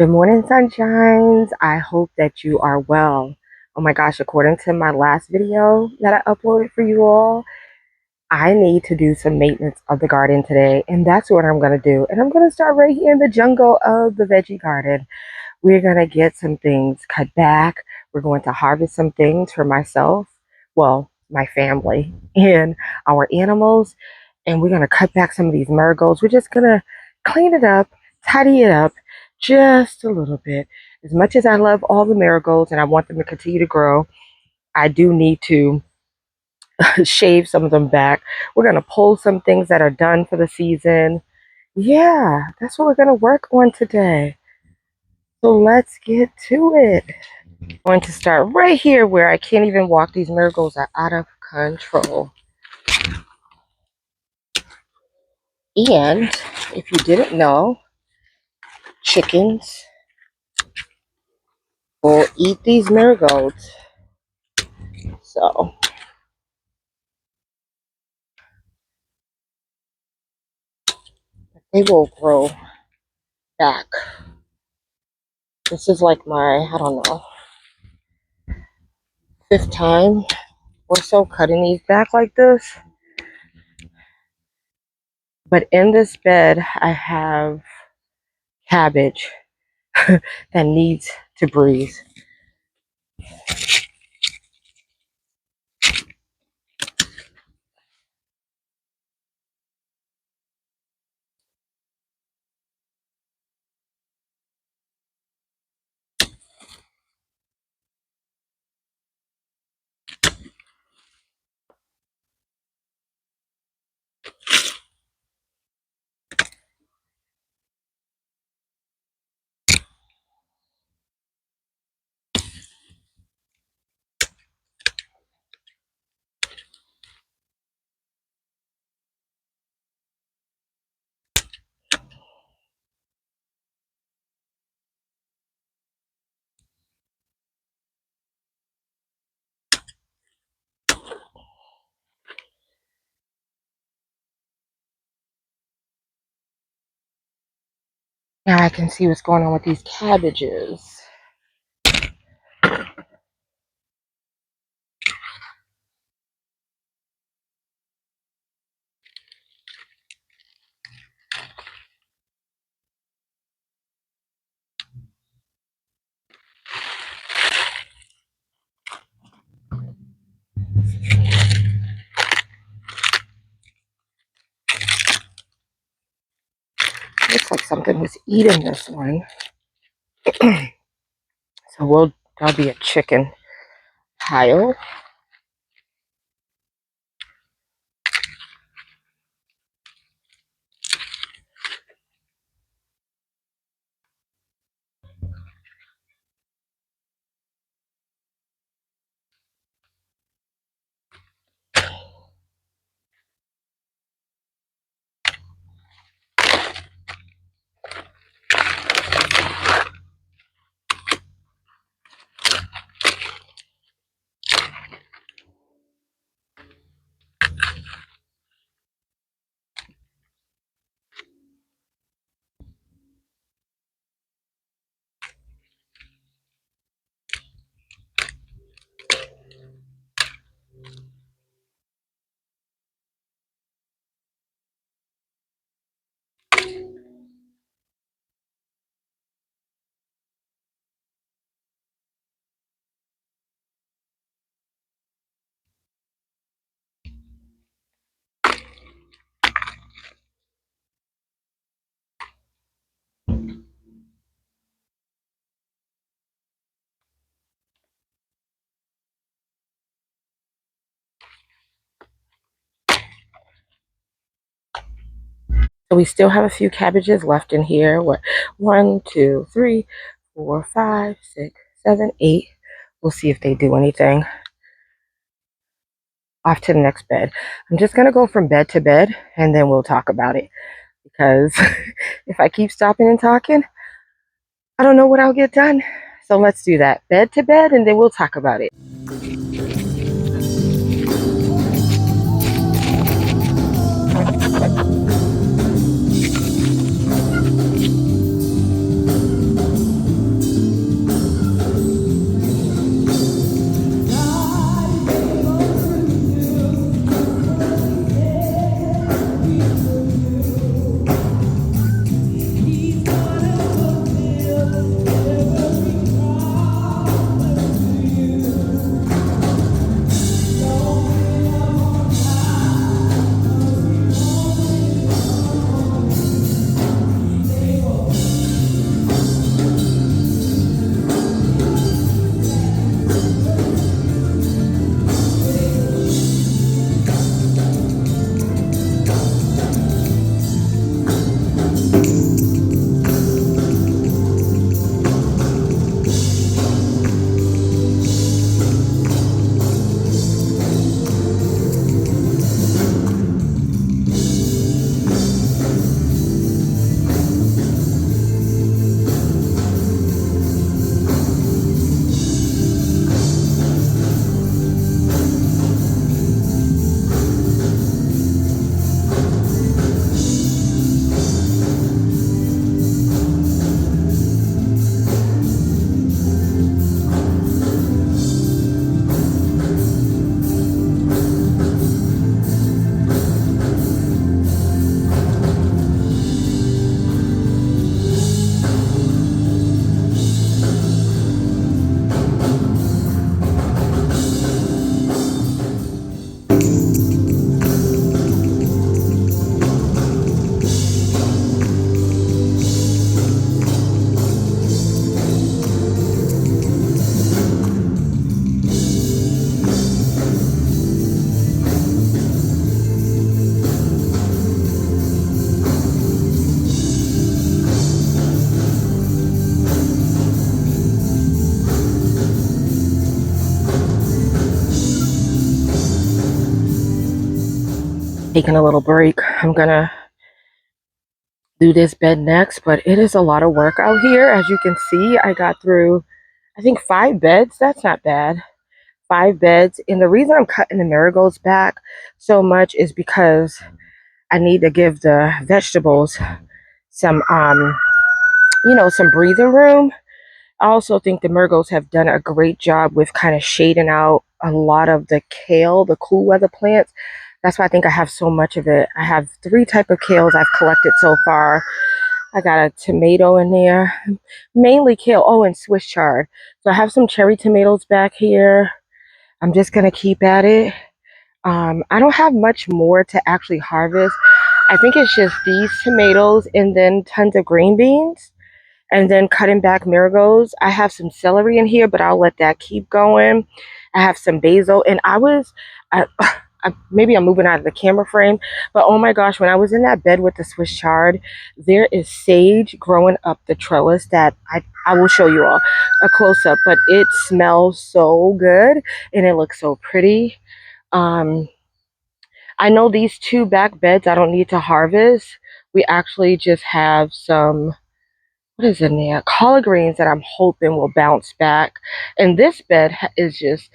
Good morning, sunshines. I hope that you are well. Oh my gosh, according to my last video that I uploaded for you all, I need to do some maintenance of the garden today, and that's what I'm going to do. And I'm going to start right here in the jungle of the veggie garden. We're going to get some things cut back. We're going to harvest some things for myself, well, my family, and our animals. And we're going to cut back some of these marigolds. We're just going to clean it up, tidy it up just a little bit. As much as I love all the marigolds and I want them to continue to grow, I do need to shave some of them back. We're going to pull some things that are done for the season. Yeah, that's what we're going to work on today. So let's get to it. I'm going to start right here where I can't even walk. These marigolds are out of control. And if you didn't know, chickens will eat these marigolds. So they will grow back. This is like my, I don't know, 5th time or so cutting these back like this. But in this bed, I have cabbage that needs to breathe. Now I can see what's going on with these cabbages. Looks like something was eating this one. So that'll be a chicken pile. So we still have a few cabbages left in here. What? 1, 2, 3, 4, 5, 6, 7, 8. We'll see if they do anything. Off to the next bed. I'm just going to go from bed to bed and then we'll talk about it. Because if I keep stopping and talking, I don't know what I'll get done. So let's do that. Bed to bed and then we'll talk about it. taking a little break. I'm gonna do this bed next, but it is a lot of work out here. As you can see, I got through, I think 5 beds. That's not bad. 5 beds. And the reason I'm cutting the marigolds back so much is because I need to give the vegetables some, some breathing room. I also think the marigolds have done a great job with kind of shading out a lot of the kale, the cool weather plants. That's why I think I have so much of it. I have 3 type of kales I've collected so far. I got a tomato in there, mainly kale. Oh, and Swiss chard. So I have some cherry tomatoes back here. I'm just going to keep at it. I don't have much more to actually harvest. I think it's just these tomatoes and then tons of green beans and then cutting back marigolds. I have some celery in here, but I'll let that keep going. I have some basil, and maybe I'm moving out of the camera frame, but oh my gosh, when I was in that bed with the Swiss chard, there is sage growing up the trellis that I will show you all a close-up, but it smells so good and it looks so pretty. I know these 2 back beds I don't need to harvest. We actually just have some, what is in there? Collard greens that I'm hoping will bounce back. And this bed is just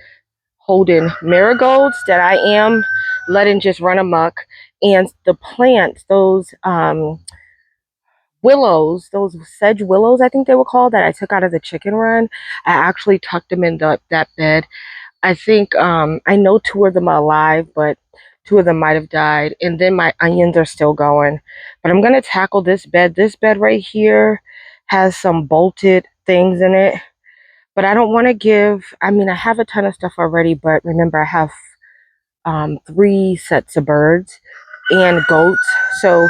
holding marigolds that I am letting just run amok. And the plants, those willows, those sedge willows, I think they were called, that I took out of the chicken run, I actually tucked them in that bed. I think I know 2 of them are alive, but 2 of them might have died. And then my onions are still going. But I'm going to tackle this bed. This bed right here has some bolted things in it. But I don't want to give, I mean, I have a ton of stuff already, but remember I have 3 sets of birds and goats. So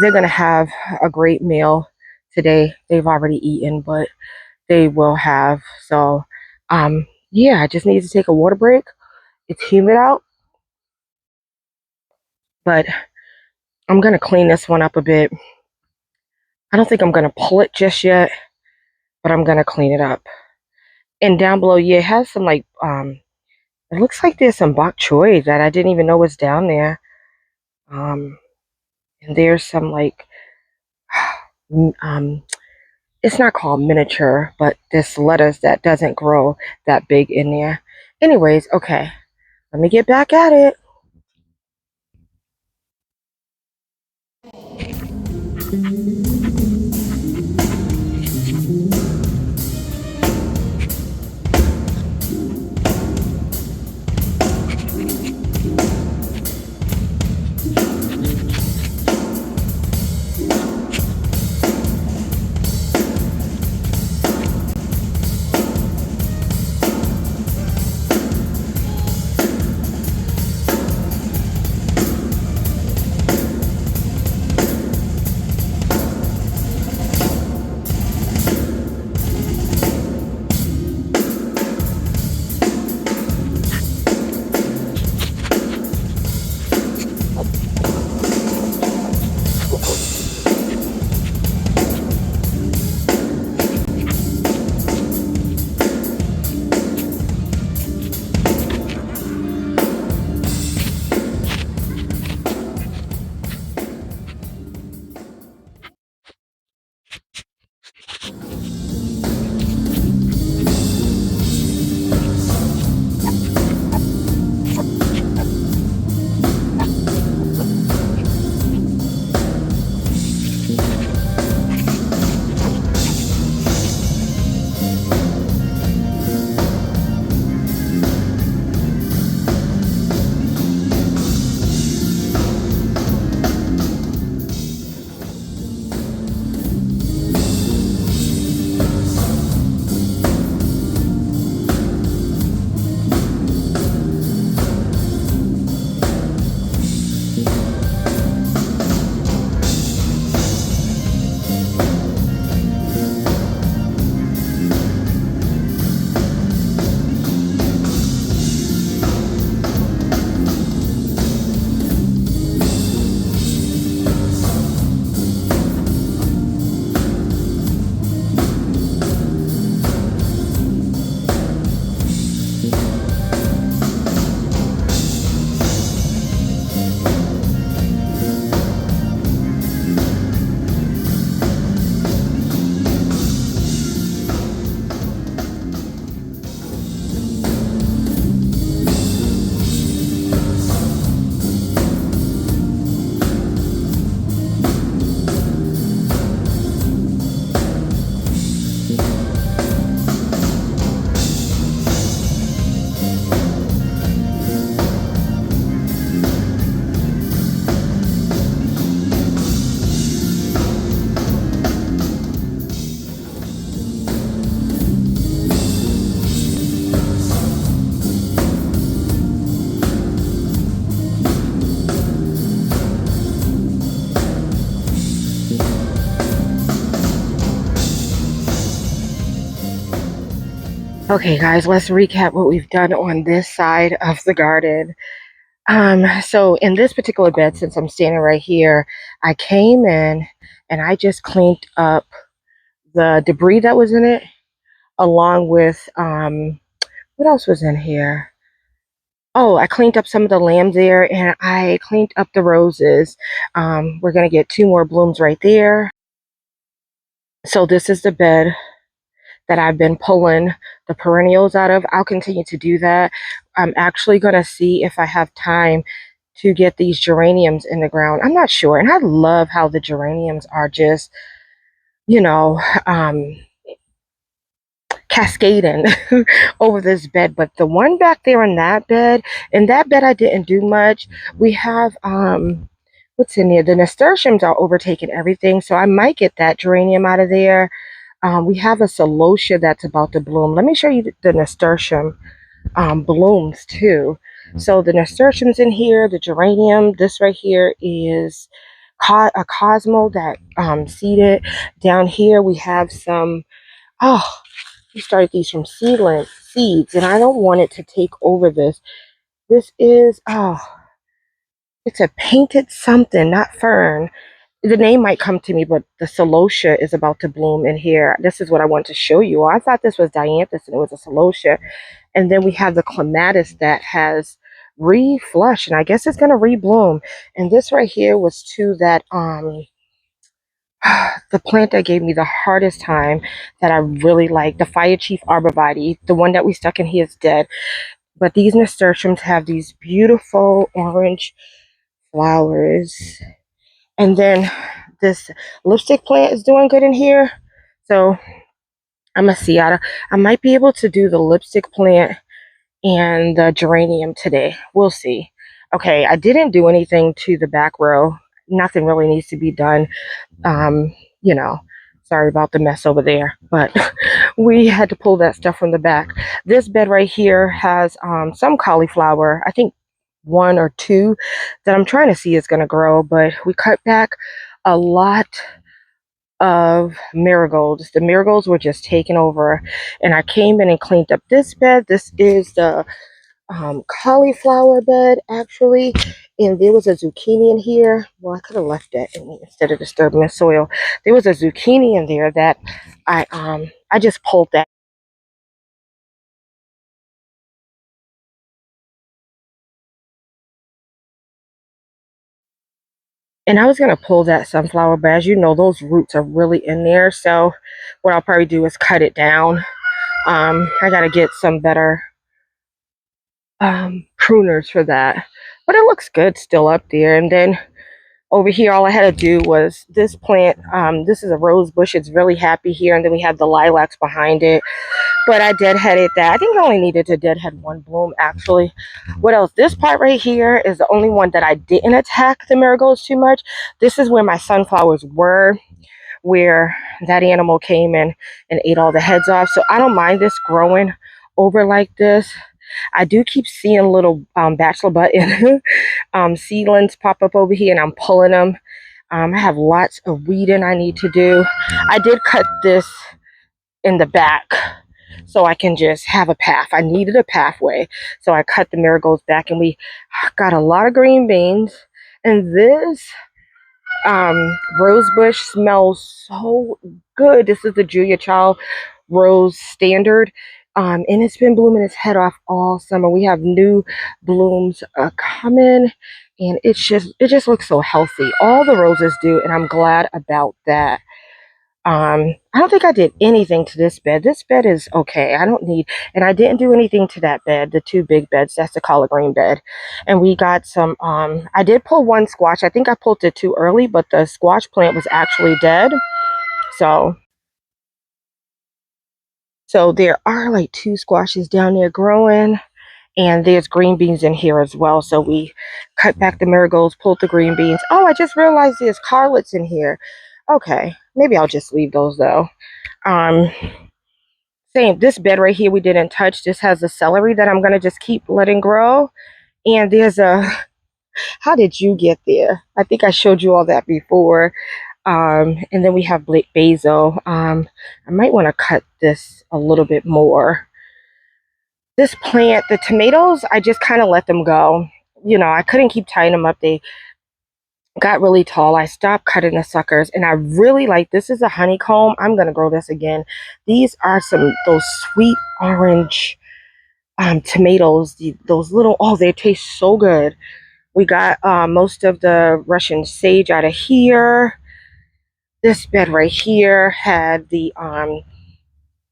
they're going to have a great meal today. They've already eaten, but they will have. So, yeah, I just need to take a water break. It's humid out, but I'm going to clean this one up a bit. I don't think I'm going to pull it just yet, but I'm going to clean it up. And down below, yeah, it has some like, it looks like there's some bok choy that I didn't even know was down there. And there's some like, it's not called miniature, but this lettuce that doesn't grow that big in there. Anyways, okay, let me get back at it. Okay, guys, let's recap what we've done on this side of the garden. So in this particular bed, since I'm standing right here, I came in and I just cleaned up the debris that was in it, along with what else was in here? Oh, I cleaned up some of the lambs there, and I cleaned up the roses. We're gonna get 2 more blooms right there. So this is the bed that I've been pulling the perennials out of. I'll continue to do that. I'm actually gonna see if I have time to get these geraniums in the ground. I'm not sure, and I love how the geraniums are just, you know, cascading over this bed. But the one back there in that bed I didn't do much. We have what's in there? The nasturtiums are overtaking everything, so I might get that geranium out of there. We have a celosia that's about to bloom. Let me show you the nasturtium blooms too. So the nasturtiums in here, the geranium, this right here is a cosmo that seeded. Down here we have some, oh, we started these from seeds, and I don't want it to take over this. This is, oh, it's a painted something, not fern. The name might come to me, but the celosia is about to bloom in here. This is what I want to show you. I thought this was dianthus and it was a celosia. And then we have the clematis that has reflushed, and I guess it's going to rebloom. And this right here was to that the plant that gave me the hardest time, that I really like, the fire chief arborvitae. The one that we stuck in here is dead, but these nasturtiums have these beautiful orange flowers. And then this lipstick plant is doing good in here, so I'm gonna see. I might be able to do the lipstick plant and the geranium today. We'll see. Okay, I didn't do anything to the back row. Nothing really needs to be done. Um, you know, sorry about the mess over there, but we had to pull that stuff from the back. This bed right here has some cauliflower. I think 1 or 2 that I'm trying to see is going to grow, but we cut back a lot of marigolds. The marigolds were just taken over, and I came in and cleaned up this bed. This is the cauliflower bed, actually, and there was a zucchini in here. Well, I could have left that in instead of disturbing the soil. There was a zucchini in there that I just pulled that. And I was gonna pull that sunflower, but as you know, those roots are really in there. So what I'll probably do is cut it down. I gotta get some better pruners for that. But it looks good still up there. And then over here, all I had to do was this plant. This is a rose bush. It's really happy here. And then we have the lilacs behind it. But I deadheaded that. I think I only needed to deadhead 1 bloom, actually. What else? This part right here is the only one that I didn't attack the marigolds too much. This is where my sunflowers were, where that animal came in and ate all the heads off. So I don't mind this growing over like this. I do keep seeing little bachelor button seedlings pop up over here, and I'm pulling them. I have lots of weeding I need to do. I did cut this in the back so I can just have a path. I needed a pathway, so I cut the marigolds back, and we got a lot of green beans. And this rose bush smells so good. This is the Julia Child Rose Standard. And it's been blooming its head off all summer. We have new blooms coming, and it just looks so healthy. All the roses do, and I'm glad about that. I don't think I did anything to this bed. This bed is okay. I don't need, and I didn't do anything to that bed, the 2 big beds. That's the collard green bed. And we got some, I did pull 1 squash. I think I pulled it too early, but the squash plant was actually dead. So there are like 2 squashes down there growing, and there's green beans in here as well. So we cut back the marigolds, pulled the green beans. Oh, I just realized there's carlots in here. Okay, maybe I'll just leave those though. Um, Same, this bed right here we didn't touch. This has a celery that I'm gonna just keep letting grow. And there's a, how did you get there? I think I showed you all that before. And then we have basil. I might want to cut this a little bit more. This plant, the tomatoes, I just kind of let them go. You know, I couldn't keep tying them up. They got really tall. I stopped cutting the suckers, and I really like, this is a honeycomb. I'm gonna grow this again. These are those sweet orange tomatoes. Those little, oh, they taste so good. We got most of the Russian sage out of here. This bed right here had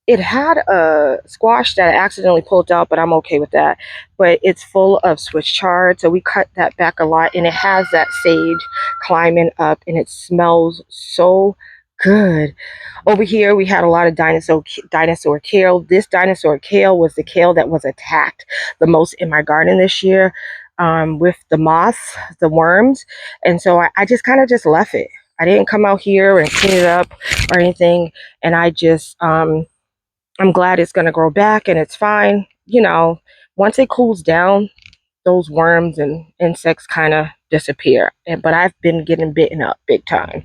it had a squash that I accidentally pulled out, but I'm okay with that. But it's full of Swiss chard, so we cut that back a lot, and it has that sage climbing up, and it smells so good. Over here, we had a lot of dinosaur kale. This dinosaur kale was the kale that was attacked the most in my garden this year, with the moths, the worms, and so I just kind of just left it. I didn't come out here and clean it up or anything, and I just I'm glad it's going to grow back and it's fine. You know, once it cools down, those worms and insects kind of disappear. But I've been getting bitten up big time.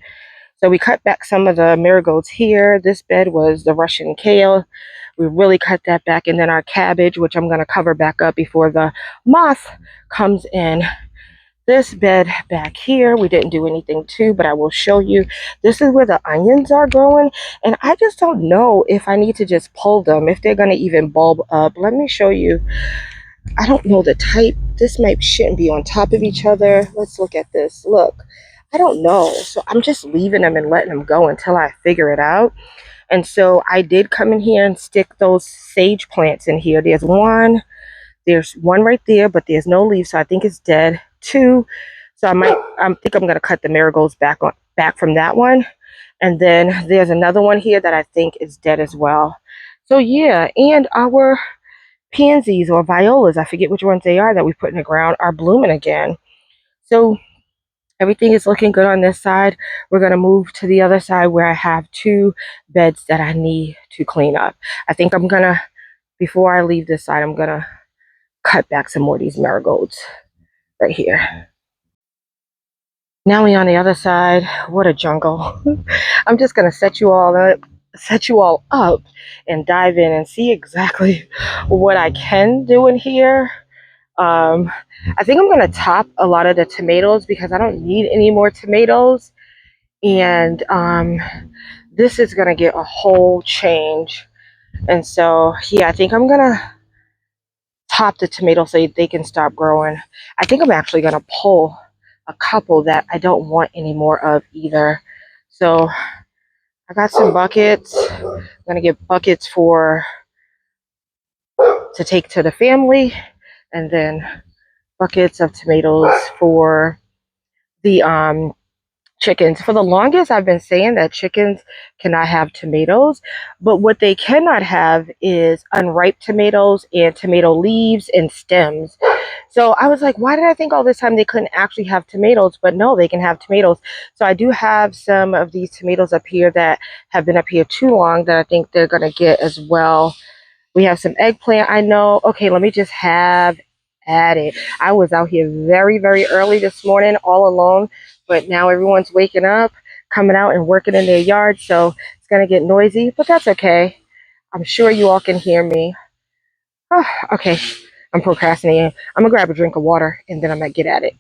So we cut back some of the marigolds here. This bed was the Russian kale. We really cut that back. And then our cabbage, which I'm going to cover back up before the moth comes in. This bed back here, we didn't do anything to, but I will show you. This is where the onions are growing, and I just don't know if I need to just pull them, if they're going to even bulb up. Let me show you. I don't know the type. This shouldn't be on top of each other. Let's look at this. Look, I don't know. So I'm just leaving them and letting them go until I figure it out. And so I did come in here and stick those sage plants in here. There's one right there, but there's no leaves, so I think it's dead. Two, so I think I'm gonna cut the marigolds back from that one. And then there's another one here that I think is dead as well. So yeah, and our pansies or violas, I forget which ones they are that we put in the ground, are blooming again. So everything is looking good on this side. We're gonna move to the other side where I have two beds that I need to clean up. I think before I leave this side, I'm gonna cut back some more of these marigolds right here. Now we on the other side. What a jungle. I'm just gonna set you all up and dive in and see exactly what I can do in here. I think I'm gonna top a lot of the tomatoes because I don't need any more tomatoes. And this is gonna get a whole change. And so yeah, I think I'm gonna top the tomatoes so they can stop growing. I think I'm actually gonna pull a couple that I don't want any more of either. So I got some buckets. I'm gonna get buckets to take to the family, and then buckets of tomatoes for the chickens. For the longest, I've been saying that chickens cannot have tomatoes, but what they cannot have is unripe tomatoes and tomato leaves and stems. So I was like, why did I think all this time they couldn't actually have tomatoes? But no, they can have tomatoes. So I do have some of these tomatoes up here that have been up here too long that I think they're going to get as well. We have some eggplant. I know. Okay, let me just have at it. I was out here very, very early this morning all alone, but now everyone's waking up, coming out and working in their yard. So it's going to get noisy, but that's okay. I'm sure you all can hear me. Oh, okay, I'm procrastinating. I'm going to grab a drink of water and then I'm going to get at it.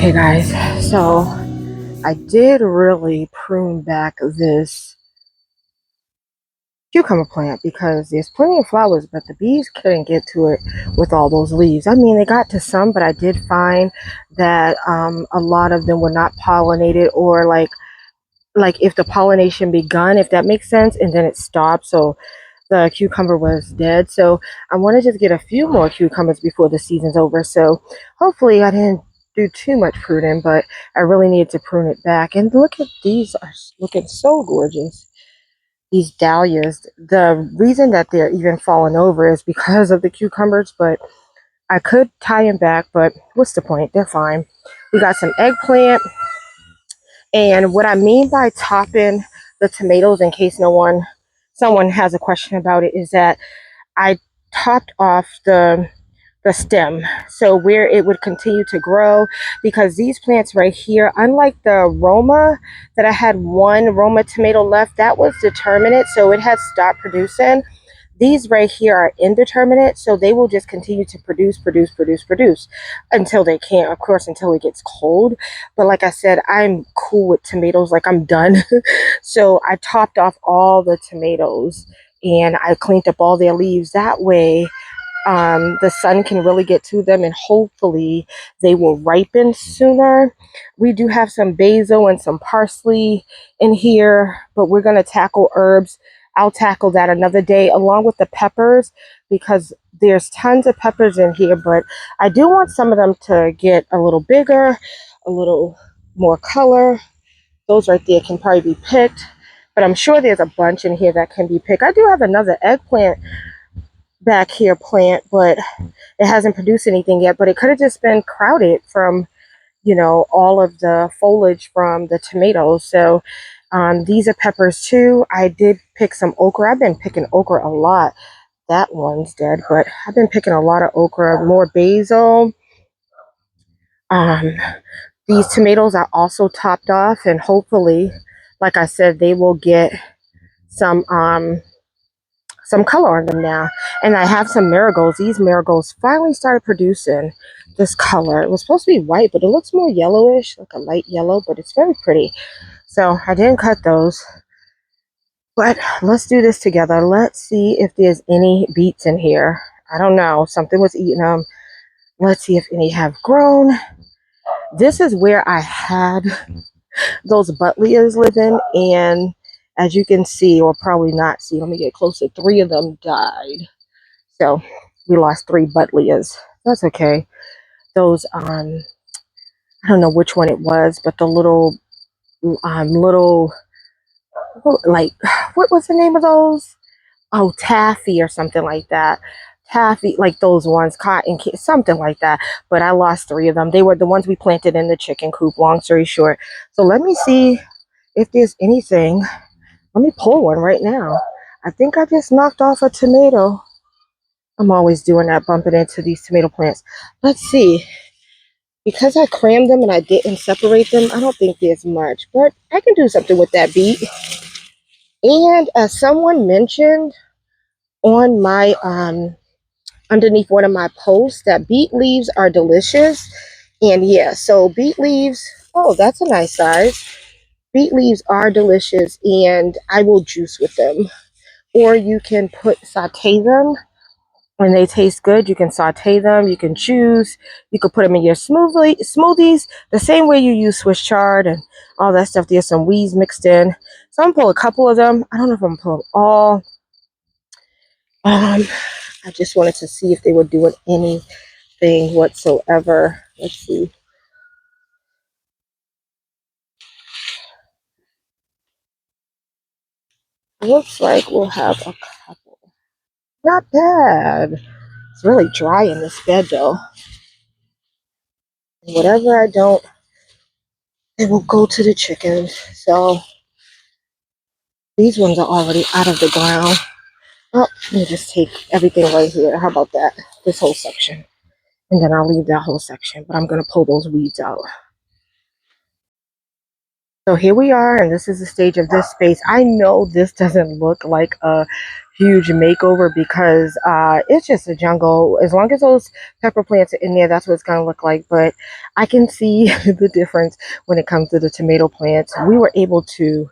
Okay, guys, so I did really prune back this cucumber plant because there's plenty of flowers, but the bees couldn't get to it with all those leaves. I mean, they got to some, but I did find that a lot of them were not pollinated, or like if the pollination begun, if that makes sense, and then it stopped, so the cucumber was dead. So I want to just get a few more cucumbers before the season's over. So hopefully I didn't do too much pruning, but I really need to prune it back. And look at these, are looking so gorgeous. These dahlias. The reason that they're even falling over is because of the cucumbers, but I could tie them back, but what's the point? They're fine. We got some eggplant. And what I mean by topping the tomatoes, in case someone has a question about it, is that I topped off the stem, so where it would continue to grow, because these plants right here, unlike the Roma, that I had one Roma tomato left that was determinate, so it has stopped producing. These right here are indeterminate, so they will just continue to produce until they can't, of course, until it gets cold. But like I said, I'm cool with tomatoes, like I'm done. So I topped off all the tomatoes and I cleaned up all their leaves. That way the sun can really get to them, and hopefully they will ripen sooner. We do have some basil and some parsley in here, but we're going to tackle herbs. I'll tackle that another day along with the peppers, because there's tons of peppers in here, but I do want some of them to get a little bigger, a little more color. Those right there can probably be picked, but I'm sure there's a bunch in here that can be picked. I do have another eggplant back here plant, but it hasn't produced anything yet. But it could have just been crowded from, all of the foliage from the tomatoes. So these are peppers too. I did pick some okra. I've been picking okra a lot. That one's dead, but I've been picking a lot of okra, more basil. Um, these tomatoes are also topped off, and hopefully, like I said, they will get some color on them now. And I have some marigolds. These marigolds finally started producing this color. It was supposed to be white, but it looks more yellowish, like a light yellow, but it's very pretty. So I didn't cut those. But let's do this together. Let's see if there's any beets in here. I don't know. Something was eating them. Let's see if any have grown. This is where I had those buttlias living, and as you can see, or probably not see, let me get closer, 3 of them died. So we lost 3 buttlias. That's okay. Those I don't know which one it was, but the little like, what was the name of those? Oh, taffy or something like that. Taffy, like those ones, cotton, something like that. But I lost 3 of them. They were the ones we planted in the chicken coop, long story short. So let me see if there's anything. Let me pull one right now. I think I just knocked off a tomato. I'm always doing that, bumping into these tomato plants. Let's see. Because I crammed them and I didn't separate them, I don't think there's much. But I can do something with that beet. And as someone mentioned on my underneath one of my posts, that beet leaves are delicious. And yeah, so beet leaves, oh, that's a nice size. Beet leaves are delicious, and I will juice with them. Or you can saute them, when they taste good. You can saute them, you can choose, you could put them in your smoothies the same way you use Swiss chard and all that stuff. There's some weeds mixed in, so I'm gonna pull a couple of them. I don't know if I'm gonna pull them all. I just wanted to see if they were doing anything whatsoever. Let's see. Looks like we'll have a couple. Not bad. It's really dry in this bed though. Whatever I don't, it will go to the chickens. So these ones are already out of the ground. Oh, let me just take everything right here. How about that? This whole section. And then I'll leave that whole section. But I'm going to pull those weeds out. So here we are, and this is the stage of this space. I know this doesn't look like a huge makeover because it's just a jungle. As long as those pepper plants are in there, that's what it's going to look like. But I can see the difference when it comes to the tomato plants. We were able to,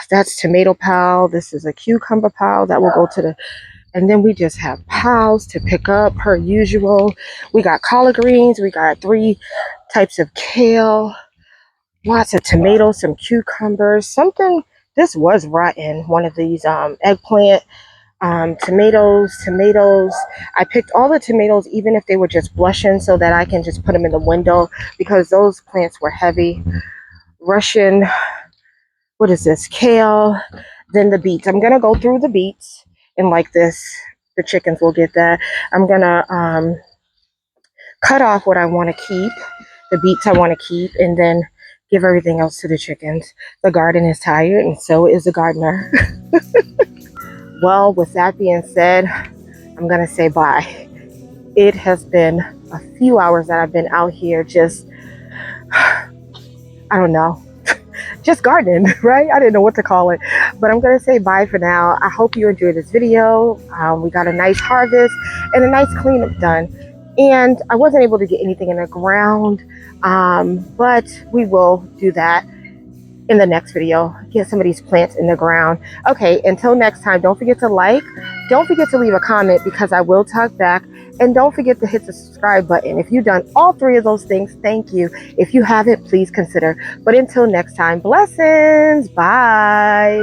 that's tomato pile. This is a cucumber pile that will go to the, and then we just have piles to pick up per usual. We got collard greens. We got 3 types of kale. Lots of tomatoes, some cucumbers, something. This was rotten. One of these eggplant, tomatoes. I picked all the tomatoes, even if they were just blushing, so that I can just put them in the window because those plants were heavy. Russian, what is this? Kale. Then the beets. I'm gonna go through the beets and like this. The chickens will get that. I'm gonna cut off what I want to keep, the beets I want to keep, and then give everything else to the chickens. The garden is tired, and so is the gardener. Well, with that being said, I'm going to say bye. It has been a few hours that I've been out here just, I don't know, just gardening, right? I didn't know what to call it, but I'm going to say bye for now. I hope you enjoyed this video. We got a nice harvest and a nice cleanup done. And I wasn't able to get anything in the ground, but we will do that in the next video. Get some of these plants in the ground. Okay, until next time, don't forget to like, don't forget to leave a comment because I will talk back, and don't forget to hit the subscribe button. If you've done all 3 of those things, thank you. If you haven't, please consider. But until next time, blessings. Bye.